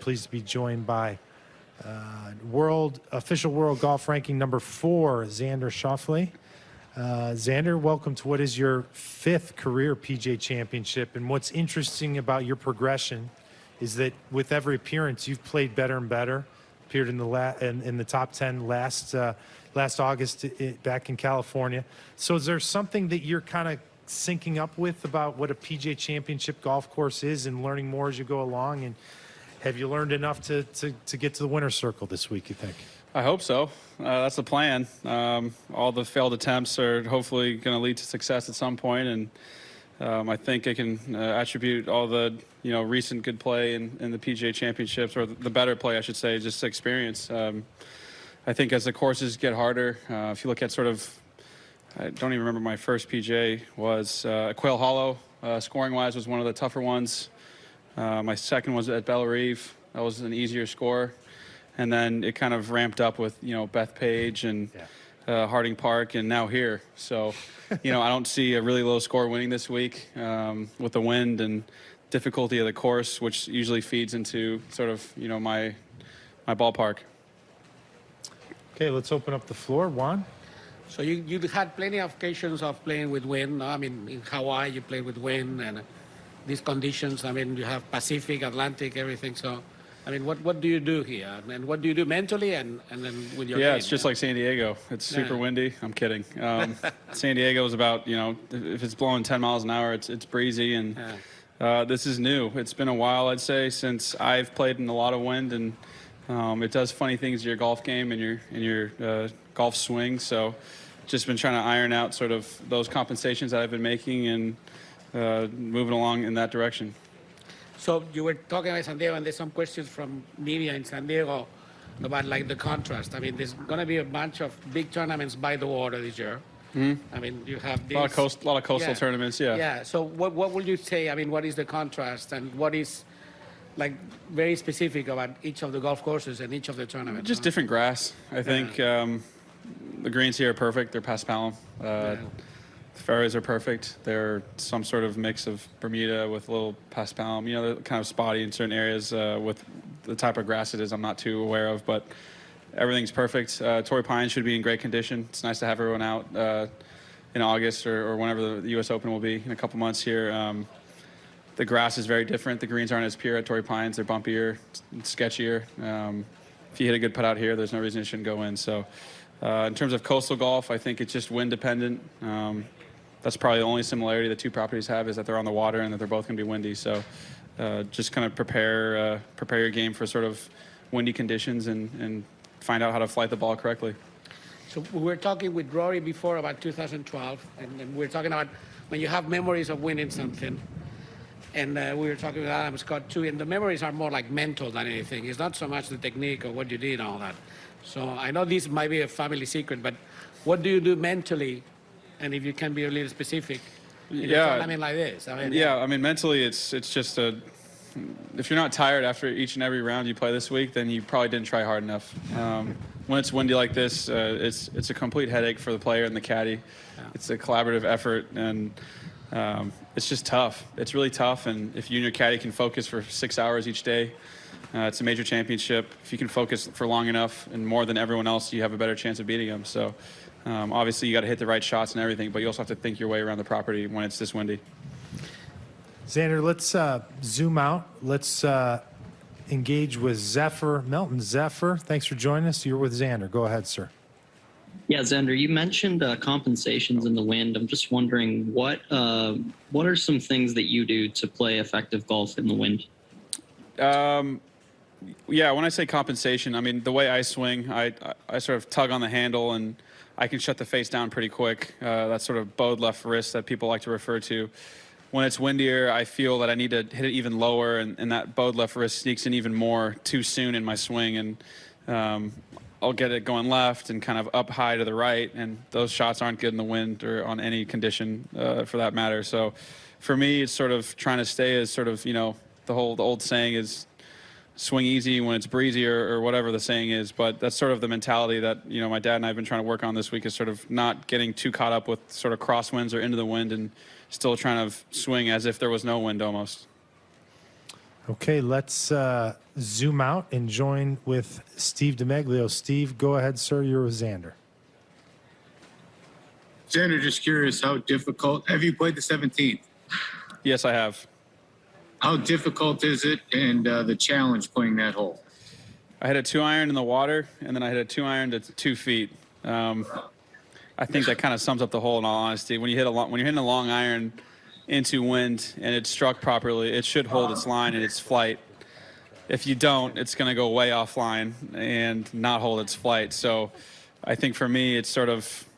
pleased to be joined by official world golf ranking number 4, Xander Schauffele. Xander, welcome to what is your 5th career PGA Championship. And what's interesting about your progression is that with every appearance, you've played better and better. Appeared in the top 10 last August back in California. So is there something that you're kind of syncing up with about what a PGA Championship golf course is and learning more as you go along? And have you learned enough to get to the winner's circle this week, you think? I hope so. That's the plan. All the failed attempts are hopefully going to lead to success at some point, and I think I can attribute all the recent good play in the PGA Championships, or the better play, I should say, just experience. I think as the courses get harder, if you look at I don't even remember my first PGA was Quail Hollow. Scoring-wise was one of the tougher ones. My second was at Bellerive. That was an easier score. And then it kind of ramped up with, Bethpage and Harding Park, and now here. So, I don't see a really low score winning this week with the wind and difficulty of the course, which usually feeds into sort of, my ballpark. Okay, let's open up the floor. Juan? So you had plenty of occasions of playing with wind. I mean, in Hawaii, you played with wind and these conditions. I mean, you have Pacific, Atlantic, everything. So, I mean, what do you do here? And what do you do mentally and then with your game? It's just like San Diego. It's super windy. I'm kidding. San Diego is about, if it's blowing 10 miles an hour, it's breezy. And this is new. It's been a while, I'd say, since I've played in a lot of wind. And it does funny things to your golf game and your golf swing. So just been trying to iron out sort of those compensations that I've been making and moving along in that direction. So you were talking about San Diego, and there's some questions from media in San Diego about like the contrast. I mean, there's going to be a bunch of big tournaments by the water this year. Mm-hmm. I mean, you have these, a lot of coastal tournaments, Yeah. So what would you say? I mean, what is the contrast, and what is like very specific about each of the golf courses and each of the tournaments? Just different grass. I think the greens here are perfect. They're paspalum. The fairways are perfect. They're some sort of mix of Bermuda with a little paspalum. They're kind of spotty in certain areas with the type of grass it is. I'm not too aware of, but everything's perfect. Torrey Pines should be in great condition. It's nice to have everyone out in August or whenever the U.S. Open will be in a couple months here. The grass is very different. The greens aren't as pure at Torrey Pines. They're bumpier, sketchier. If you hit a good putt out here, there's no reason it shouldn't go in. So in terms of coastal golf, I think it's just wind dependent. That's probably the only similarity the two properties have, is that they're on the water and that they're both going to be windy. So just kind of prepare your game for sort of windy conditions and find out how to flight the ball correctly. So we were talking with Rory before about 2012, and we were talking about when you have memories of winning something. And we were talking with Adam Scott too, and the memories are more like mental than anything. It's not so much the technique or what you did and all that. So I know this might be a family secret, but what do you do mentally? And if you can be a little specific, in a tournament like this. I mean, mentally, it's just if you're not tired after each and every round you play this week, then you probably didn't try hard enough. When it's windy like this, it's a complete headache for the player and the caddy. Yeah. It's a collaborative effort, and it's just tough. It's really tough, and if you and your caddy can focus for 6 hours each day, it's a major championship. If you can focus for long enough and more than everyone else, you have a better chance of beating them. So obviously you got to hit the right shots and everything, but you also have to think your way around the property when it's this windy. Xander, let's zoom out. Let's engage with Zephyr Melton. Zephyr, thanks for joining us. You're with Xander. Go ahead, sir. Yeah, Xander, you mentioned compensations in the wind. I'm just wondering what are some things that you do to play effective golf in the wind? When I say compensation, I mean the way I swing, I sort of tug on the handle and I can shut the face down pretty quick. That sort of bowed left wrist that people like to refer to. When it's windier, I feel that I need to hit it even lower, and that bowed left wrist sneaks in even more too soon in my swing, and I'll get it going left and kind of up high to the right, and those shots aren't good in the wind or on any condition for that matter. So for me, it's sort of trying to stay as sort of, the old saying is swing easy when it's breezy or whatever the saying is, but that's sort of the mentality that, my dad and I have been trying to work on this week, is sort of not getting too caught up with sort of crosswinds or into the wind and still trying to swing as if there was no wind almost. Okay, let's zoom out and join with Steve DeMeglio. Steve, go ahead, sir. You're with Xander. Xander, just curious, how difficult have you played the 17th? Yes, I have. How difficult is it, and the challenge playing that hole? I hit a 2-iron in the water, and then I hit a 2-iron to 2 feet. I think that kind of sums up the hole. In all honesty, when you're hitting a long iron into wind and it's struck properly, it should hold its line and its flight. If you don't, it's going to go way offline and not hold its flight. So I think for me, it's sort of,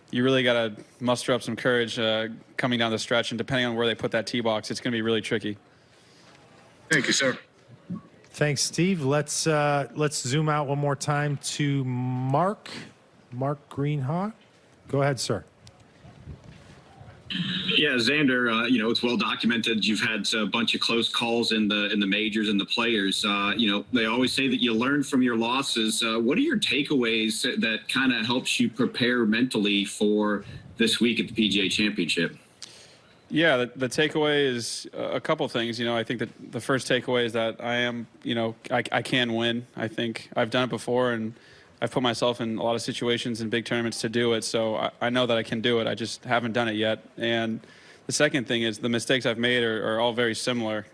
you really got to muster up some courage coming down the stretch, and depending on where they put that tee box, it's going to be really tricky. Thank you, sir. Thanks, Steve. Let's zoom out one more time to Mark Greenhawk. Go ahead, sir. Yeah, Xander, it's well documented. You've had a bunch of close calls in the majors and the players. They always say that you learn from your losses. What are your takeaways that kind of helps you prepare mentally for this week at the PGA Championship? Yeah, the takeaway is a couple things. I think that the first takeaway is that I am, I can win. I think I've done it before, and I've put myself in a lot of situations in big tournaments to do it. So I know that I can do it. I just haven't done it yet. And the second thing is the mistakes I've made are all very similar.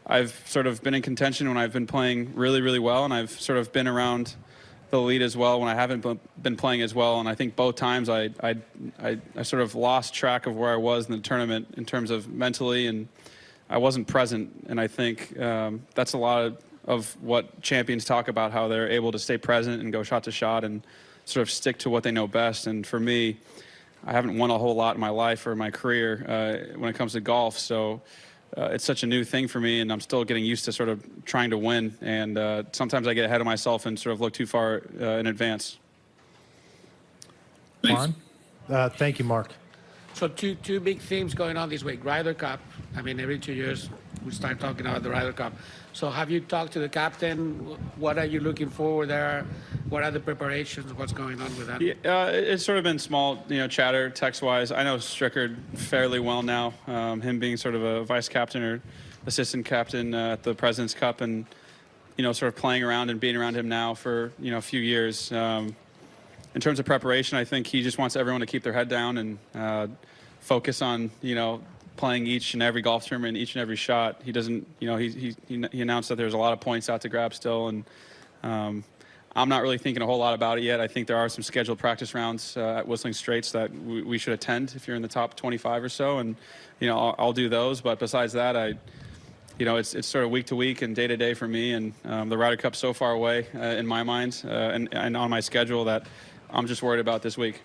I've sort of been in contention when I've been playing really, really well, and I've sort of been around the lead as well when I haven't been playing as well. And I think both times I sort of lost track of where I was in the tournament in terms of mentally, and I wasn't present. And I think that's a lot of what champions talk about, how they're able to stay present and go shot to shot and sort of stick to what they know best. And for me, I haven't won a whole lot in my life or my career when it comes to golf. So it's such a new thing for me, and I'm still getting used to sort of trying to win. And sometimes I get ahead of myself and sort of look too far in advance. Juan? Thank you, Mark. So two big themes going on this week. Ryder Cup. I mean, every 2 years we start talking about the Ryder Cup. So have you talked to the captain? What are you looking forward there? What are the preparations? What's going on with that? Yeah, it's sort of been small, chatter text-wise. I know Strickard fairly well now, him being sort of a vice captain or assistant captain at the President's Cup, and sort of playing around and being around him now for a few years. In terms of preparation, I think he just wants everyone to keep their head down and focus on playing each and every golf tournament, each and every shot. He doesn't, he announced that there's a lot of points out to grab still, and I'm not really thinking a whole lot about it yet. I think there are some scheduled practice rounds at Whistling Straits that we should attend if you're in the top 25 or so, and I'll do those. But besides that, it's sort of week to week and day to day for me, and the Ryder Cup's so far away in my mind and on my schedule that I'm just worried about this week.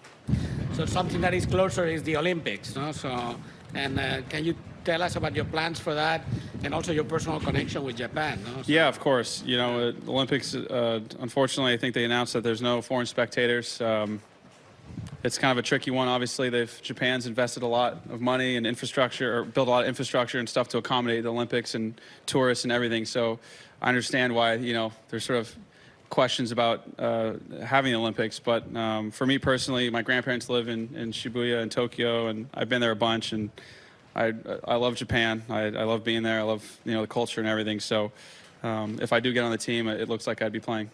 So something that is closer is the Olympics, no? So, and can you tell us about your plans for that, and also your personal connection with Japan? No? So, yeah, of course. The Olympics, unfortunately, I think they announced that there's no foreign spectators. It's kind of a tricky one. Obviously, Japan's invested a lot of money and infrastructure, or built a lot of infrastructure and stuff to accommodate the Olympics and tourists and everything. So I understand why, there's sort of questions about having the Olympics. But for me personally, my grandparents live in Shibuya in Tokyo, and I've been there a bunch, and I love Japan. I love being there. I love the culture and everything. So if I do get on the team, it looks like I'd be playing.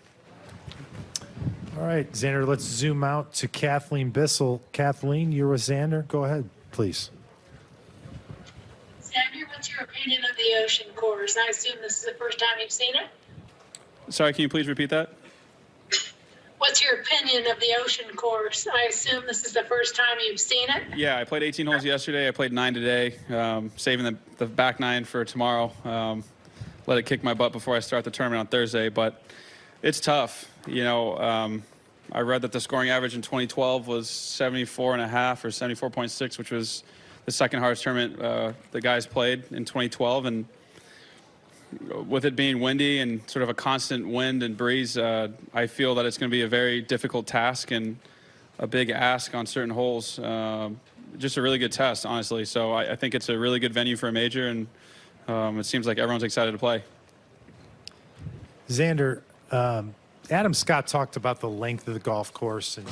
All right, Xander, let's zoom out to Kathleen Bissell. Kathleen, you're with Xander. Go ahead, please. Xander, what's your opinion of the ocean course? I assume this is the first time you've seen it? Sorry, can you please repeat that? What's your opinion of the ocean course? I assume this is the first time you've seen it? Yeah, I played 18 holes yesterday. I played 9 today, saving the back 9 for tomorrow. Let it kick my butt before I start the tournament on Thursday, but it's tough. I read that the scoring average in 2012 was 74.5 or 74.6, which was the second hardest tournament the guys played in 2012. And with it being windy and sort of a constant wind and breeze, I feel that it's going to be a very difficult task and a big ask on certain holes. Just a really good test, honestly. So I think it's a really good venue for a major, and it seems like everyone's excited to play. Xander, Adam Scott talked about the length of the golf course, and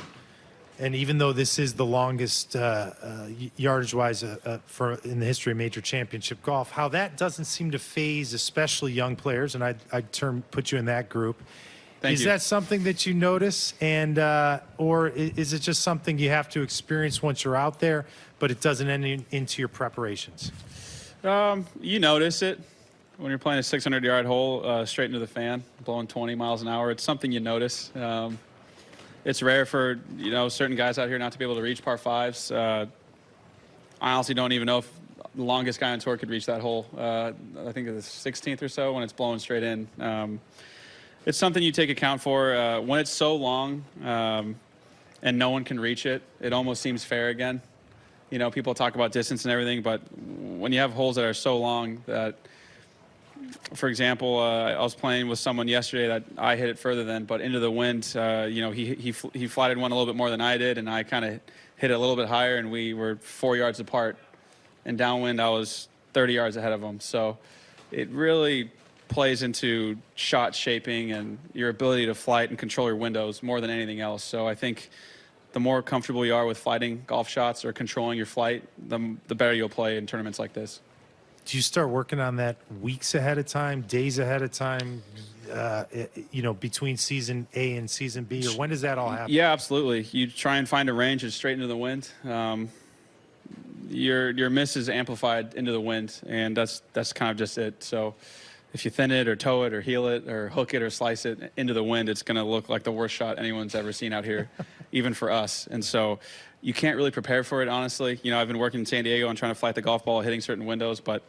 And even though this is the longest yardage-wise in the history of major championship golf, how that doesn't seem to phase especially young players, and I'd put you in that group. Thank Is you. that something that you notice, and or is it just something you have to experience once you're out there, but it doesn't enter into your preparations? You notice it when you're playing a 600-yard hole straight into the fan, blowing 20 miles an hour. It's something you notice. It's rare for certain guys out here not to be able to reach par fives. I honestly don't even know if the longest guy on tour could reach that hole. I think it's the 16th or so when it's blowing straight in. It's something you take account for. When it's so long and no one can reach it, it almost seems fair again. People talk about distance and everything, but when you have holes that are so long that, for example, I was playing with someone yesterday that I hit it further than, but into the wind, he flighted one a little bit more than I did, and I kind of hit it a little bit higher, and we were 4 yards apart. And downwind, I was 30 yards ahead of him. So it really plays into shot shaping and your ability to flight and control your windows more than anything else. So I think the more comfortable you are with flighting golf shots or controlling your flight, the better you'll play in tournaments like this. Do you start working on that weeks ahead of time, days ahead of time, between season A and season B, or when does that all happen? Yeah, absolutely. You try and find a range that's straight into the wind. Your miss is amplified into the wind, and that's kind of just it. So if you thin it or toe it or heel it or hook it or slice it into the wind, it's going to look like the worst shot anyone's ever seen out here, even for us. And so you can't really prepare for it, honestly. I've been working in San Diego and trying to flight the golf ball, hitting certain windows, but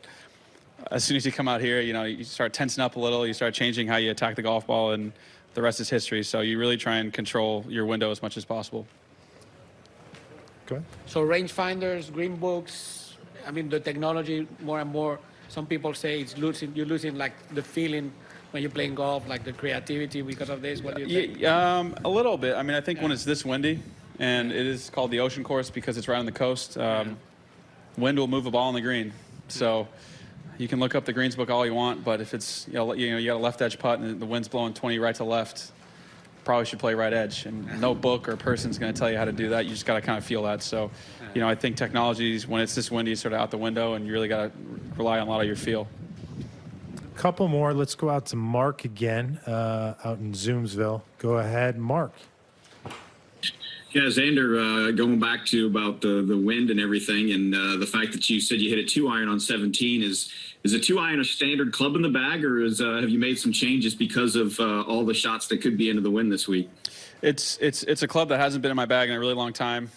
as soon as you come out here, you start tensing up a little, you start changing how you attack the golf ball, and the rest is history. So you really try and control your window as much as possible. Go ahead. So rangefinders, green books, the technology more and more, some people say you're losing like the feeling when you're playing golf, like the creativity because of this. What do you think? A little bit. I think when it's this windy, and it is called the ocean course because it's right on the coast, wind will move a ball on the green. So you can look up the greens book all you want, but if it's, you got a left edge putt and the wind's blowing 20 right to left, probably should play right edge, and no book or person's going to tell you how to do that. You just got to kind of feel that. So, I think technologies, when it's this windy, is sort of out the window, and you really got to rely on a lot of your feel. Couple more. Let's go out to Mark again, out in Zoomsville. Go ahead, Mark. Yeah, Xander, going back to about the wind and everything, and the fact that you said you hit a 2-iron on 17, is a 2-iron a standard club in the bag, or have you made some changes because of all the shots that could be into the wind this week? It's a club that hasn't been in my bag in a really long time.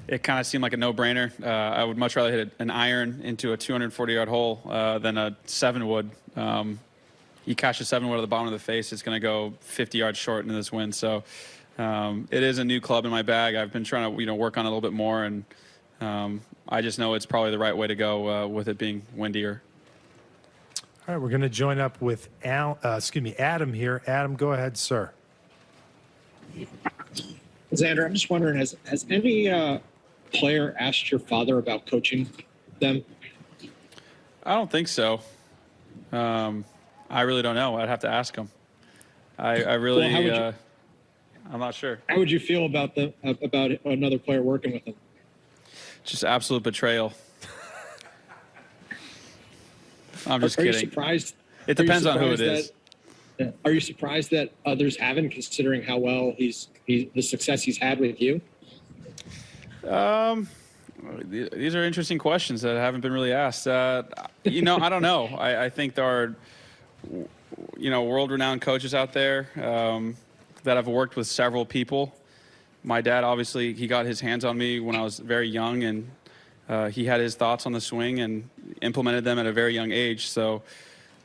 It kind of seemed like a no-brainer. I would much rather hit an iron into a 240-yard hole than a 7-wood. You catch a 7-wood at the bottom of the face, it's going to go 50 yards short into this wind. So it is a new club in my bag. I've been trying to work on it a little bit more, and I just know it's probably the right way to go with it being windier. All right, we're going to join up with Adam here. Adam, go ahead, sir. Xander, I'm just wondering, has any player asked your father about coaching them? I don't think so. I really don't know. I'd have to ask him. I really, Well, I'm not sure. how would you feel about another player working with him? Just absolute betrayal. I'm just Are kidding. you surprised? It depends on who it is. Are you surprised that others haven't, considering how well the success he's had with you? These are interesting questions that haven't been really asked. I don't know. I think there are, world-renowned coaches out there that have worked with several people. My dad, obviously, he got his hands on me when I was very young, and he had his thoughts on the swing and implemented them at a very young age. So,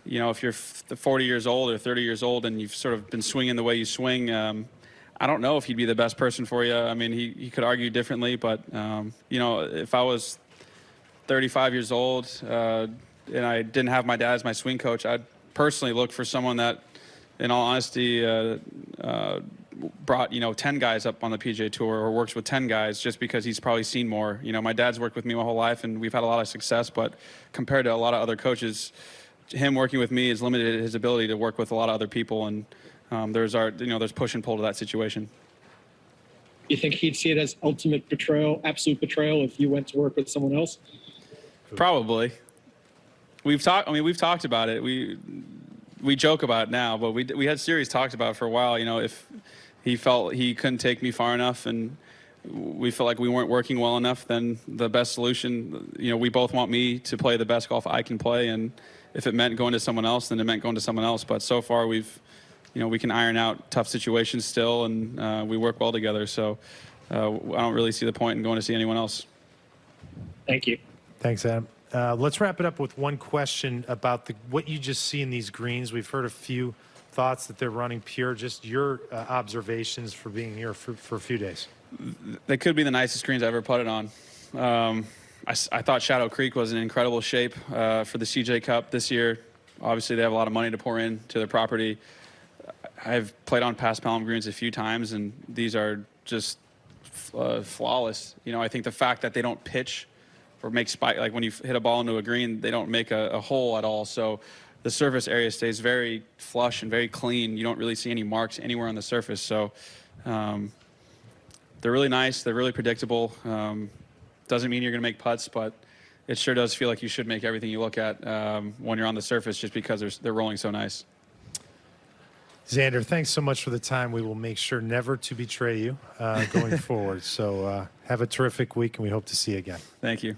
if you're 40 years old or 30 years old and you've sort of been swinging the way you swing, I don't know if he'd be the best person for you. He could argue differently, but, if I was 35 years old and I didn't have my dad as my swing coach, I'd personally look for someone that, in all honesty, brought 10 guys up on the PGA Tour or works with 10 guys just because he's probably seen more. My dad's worked with me my whole life, and we've had a lot of success, but compared to a lot of other coaches, him working with me has limited his ability to work with a lot of other people, and there's push and pull to that situation. you think he'd see it as ultimate betrayal, absolute betrayal, if you went to work with someone else? Probably. We've talked about it. We joke about it now, but we had serious talks about it for a while. You know, if he felt he couldn't take me far enough and we felt like we weren't working well enough, then the best solution, you know, we both want me to play the best golf I can play, and if it meant going to someone else, then it meant going to someone else. But so far we can iron out tough situations still, and we work well together. So I don't really see the point in going to see anyone else. Thank you. Thanks, Adam. Let's wrap it up with one question about what you just see in these greens. We've heard a few thoughts that they're running pure. Just your observations for being here for a few days. They could be the nicest greens I ever putted on. I thought Shadow Creek was in incredible shape for the CJ Cup this year. Obviously, they have a lot of money to pour into their property. I've played on past Palm greens a few times, and these are just flawless. You know, I think the fact that they don't pitch or make spike, like when you hit a ball into a green, they don't make a hole at all. So the surface area stays very flush and very clean. You don't really see any marks anywhere on the surface. So they're really nice. They're really predictable. Doesn't mean you're going to make putts, but it sure does feel like you should make everything you look at when you're on the surface, just because they're rolling so nice. Xander, thanks so much for the time. We will make sure never to betray you going forward. So have a terrific week, and we hope to see you again. Thank you.